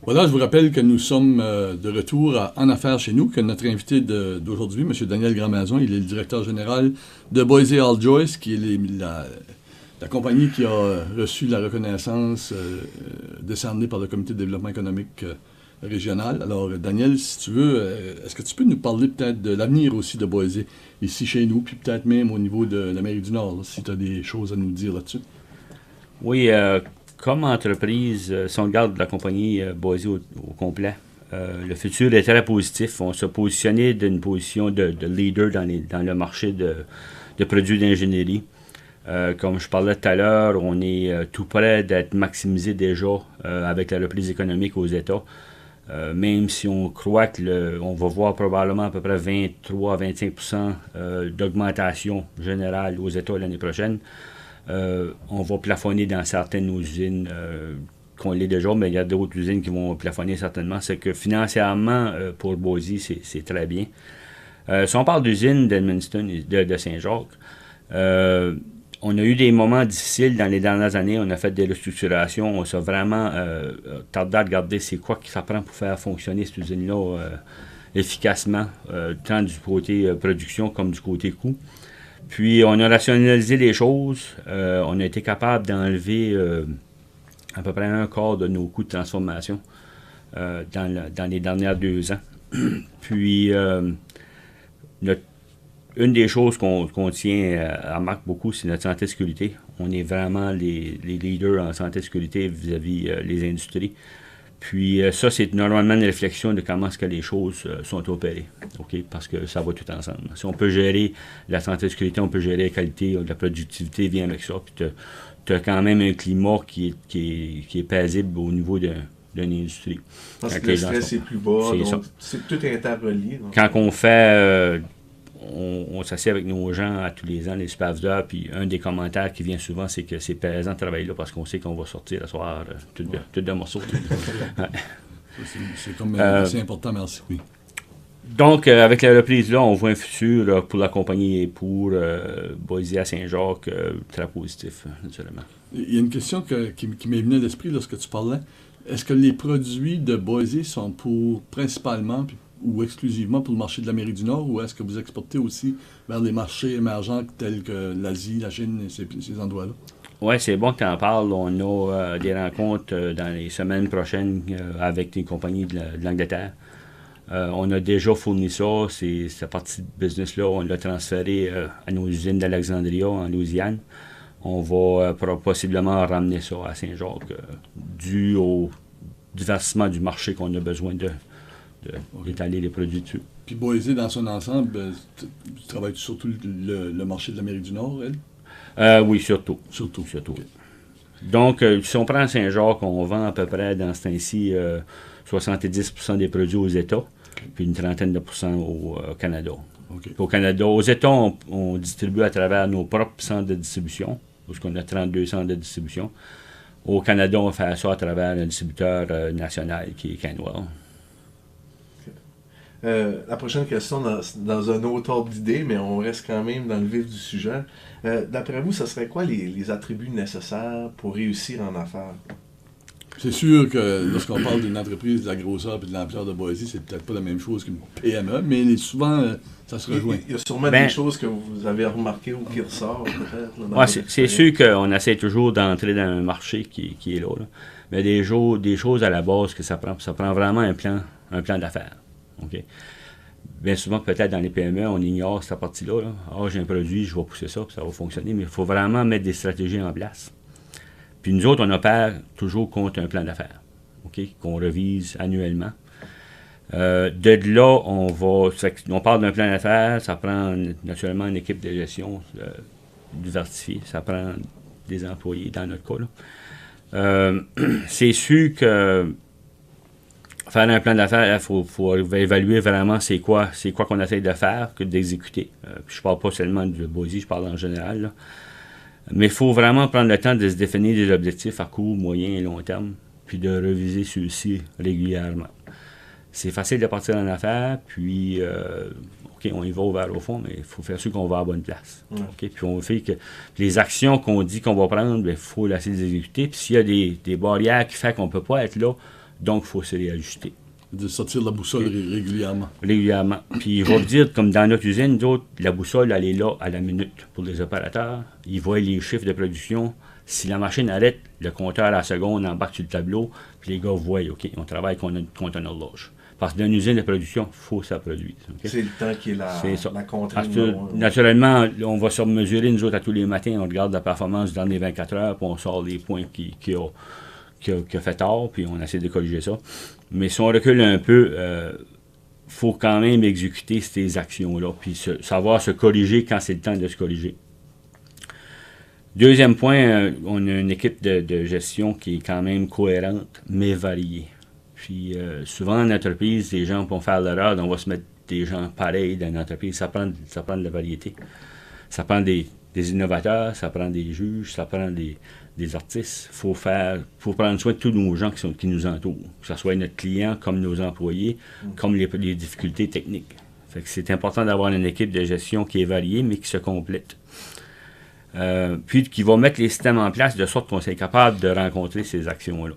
Voilà, je vous rappelle que nous sommes de retour En Affaires chez nous, que notre invité d'aujourd'hui, M. Daniel Grandmaison, il est le directeur général de Boise All Joyce, qui est la compagnie qui a reçu la reconnaissance décernée par le Comité de développement économique régional. Alors, Daniel, si tu veux, est-ce que tu peux nous parler peut-être de l'avenir aussi de Boise, ici chez nous, puis peut-être même au niveau de l'Amérique du Nord, là, si tu as des choses à nous dire là-dessus? Oui, comme entreprise, si on regarde la compagnie Boise au complet, le futur est très positif. On s'est positionné d'une position de leader dans le marché de produits d'ingénierie. Comme je parlais tout à l'heure, on est tout près d'être maximisé déjà avec la reprise économique aux États. Même si on croit on va voir probablement à peu près 23-25% d'augmentation générale aux États l'année prochaine. On va plafonner dans certaines de nos usines qu'on l'est déjà, mais il y a d'autres usines qui vont plafonner certainement. C'est que financièrement, pour Boise, c'est très bien. Si on parle d'usines d'Edmundston et de Saint-Jacques, on a eu des moments difficiles dans les dernières années. On a fait des restructurations. On s'est vraiment tardé à regarder c'est quoi que ça prend pour faire fonctionner cette usine-là efficacement, tant du côté production comme du côté coût. Puis, on a rationalisé les choses. On a été capable d'enlever à peu près un quart de nos coûts de transformation dans les dernières 2 ans. Puis, une des choses qu'on tient à marque beaucoup, c'est notre santé et sécurité. On est vraiment les leaders en santé et sécurité vis-à-vis les industries. Puis ça, c'est normalement une réflexion de comment est-ce que les choses sont opérées. Okay? Parce que ça va tout ensemble. Si on peut gérer la santé et la sécurité, on peut gérer la qualité, la productivité vient avec ça. Puis tu as quand même un climat qui est paisible au niveau d'une industrie. Parce que le stress est plus bas, donc tout est interrelié. Donc. Quand on fait... on s'assied avec nos gens à tous les ans, les superviseurs, puis un des commentaires qui vient souvent, c'est que c'est plaisant de travailler là parce qu'on sait qu'on va sortir le soir tout de morceaux. Ouais. C'est comme assez important, merci. Oui. Donc, avec la reprise là, on voit un futur pour la compagnie et pour Boise à Saint-Jacques très positif, naturellement. Il y a une question qui m'est venue à l'esprit lorsque tu parlais. Est-ce que les produits de Boise sont principalement ou exclusivement pour le marché de l'Amérique du Nord, ou est-ce que vous exportez aussi vers les marchés émergents tels que l'Asie, la Chine et ces endroits-là? Oui, c'est bon que tu en parles. On a des rencontres dans les semaines prochaines avec des compagnies de l'Angleterre. On a déjà fourni ça. Cette partie de business-là, on l'a transféré à nos usines d'Alexandria en Louisiane. On va possiblement ramener ça à Saint-Jacques dû au diversissement du marché qu'on a besoin d'étaler les produits dessus. Puis Boise, dans son ensemble, tu travailles surtout le marché de l'Amérique du Nord, elle? Oui, surtout. Okay. Donc, si on prend Saint-Jacques, on vend à peu près, dans ce temps-ci, 70% des produits aux États, puis une trentaine de pourcents au Canada. Okay. Au Canada, aux États, on distribue à travers nos propres centres de distribution, parce qu'on a 32 centres de distribution. Au Canada, on fait ça à travers un distributeur national qui est Canwell. La prochaine question dans un autre ordre d'idée, mais on reste quand même dans le vif du sujet. D'après vous, ce serait quoi les attributs nécessaires pour réussir en affaires? C'est sûr que lorsqu'on parle d'une entreprise de la grosseur et de l'ampleur de Boise, c'est peut-être pas la même chose qu'une PME, mais souvent, ça se rejoint. Il y a sûrement des choses que vous avez remarquées ou qui ressortent, peut-être. Ouais, c'est sûr qu'on essaie toujours d'entrer dans un marché qui est là. Mais des choses à la base que ça prend vraiment un plan d'affaires. Okay. Bien souvent, peut-être dans les PME, on ignore cette partie-là. J'ai un produit, je vais pousser ça, puis ça va fonctionner. Mais il faut vraiment mettre des stratégies en place. Puis nous autres, on opère toujours contre un plan d'affaires, okay, qu'on revise annuellement. De là, on parle d'un plan d'affaires, ça prend naturellement une équipe de gestion diversifiée, ça prend des employés dans notre cas. C'est sûr que faire un plan d'affaires, il faut évaluer vraiment c'est quoi qu'on essaie de faire que d'exécuter. Je parle pas seulement de Boise, je parle en général. Là. Mais il faut vraiment prendre le temps de se définir des objectifs à court, moyen et long terme, puis de reviser ceux-ci régulièrement. C'est facile de partir en affaires, puis OK, on y va ouvert au fond, mais il faut faire sûr qu'on va à la bonne place. Okay? Puis on fait que les actions qu'on dit qu'on va prendre, il faut essayer de les exécuter. Puis s'il y a des barrières qui font qu'on ne peut pas être là, Donc, il faut se réajuster. De sortir de la boussole régulièrement. Régulièrement. Puis, je vais vous dire, comme dans notre usine, d'autres, la boussole, elle est là à la minute pour les opérateurs. Ils voient les chiffres de production. Si la machine arrête, le compteur à la seconde embarque sur le tableau, puis les gars voient, OK, on travaille contre une horloge. Parce que dans une usine de production, il faut que ça produise. Okay? C'est le temps qui est la contrainte. Naturellement, on va se mesurer, nous autres, à tous les matins, on regarde la performance dans les 24 heures, puis on sort les points qui a fait tort, puis on essaie de corriger ça. Mais si on recule un peu, faut quand même exécuter ces actions-là, puis savoir se corriger quand c'est le temps de se corriger. Deuxième point, on a une équipe de gestion qui est quand même cohérente, mais variée. Puis souvent en entreprise, les gens vont faire l'erreur, on va se mettre des gens pareils dans l'entreprise. Ça prend de la variété. Ça prend des innovateurs, ça prend des juges, ça prend des artistes. Faut prendre soin de tous nos gens qui nous entourent, que ce soit notre client, comme nos employés, comme les difficultés techniques. Fait que c'est important d'avoir une équipe de gestion qui est variée, mais qui se complète. Puis qui va mettre les systèmes en place de sorte qu'on soit capable de rencontrer ces actions-là.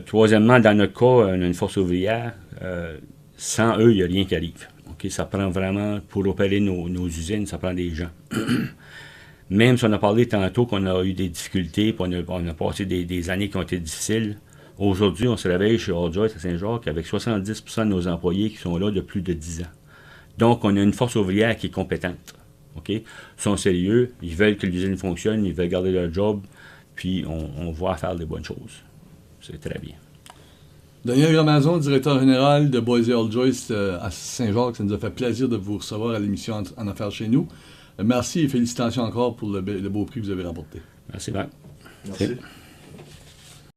Troisièmement, dans notre cas, on a une force ouvrière. Sans eux, il n'y a rien qui arrive. Okay? Ça prend vraiment, pour opérer nos usines, ça prend des gens. Même si on a parlé tantôt qu'on a eu des difficultés, puis on a passé des années qui ont été difficiles, aujourd'hui, on se réveille chez All-Joyce à Saint-Jacques avec 70% de nos employés qui sont là de plus de 10 ans. Donc, on a une force ouvrière qui est compétente. Okay? Ils sont sérieux, ils veulent que l'usine fonctionne, ils veulent garder leur job, puis on va faire des bonnes choses. C'est très bien. Daniel Gramazon, directeur général de Boise All-Joyce à Saint-Jacques, ça nous a fait plaisir de vous recevoir à l'émission En Affaires chez nous. Merci et félicitations encore pour le beau prix que vous avez remporté. Merci, Marc. Merci.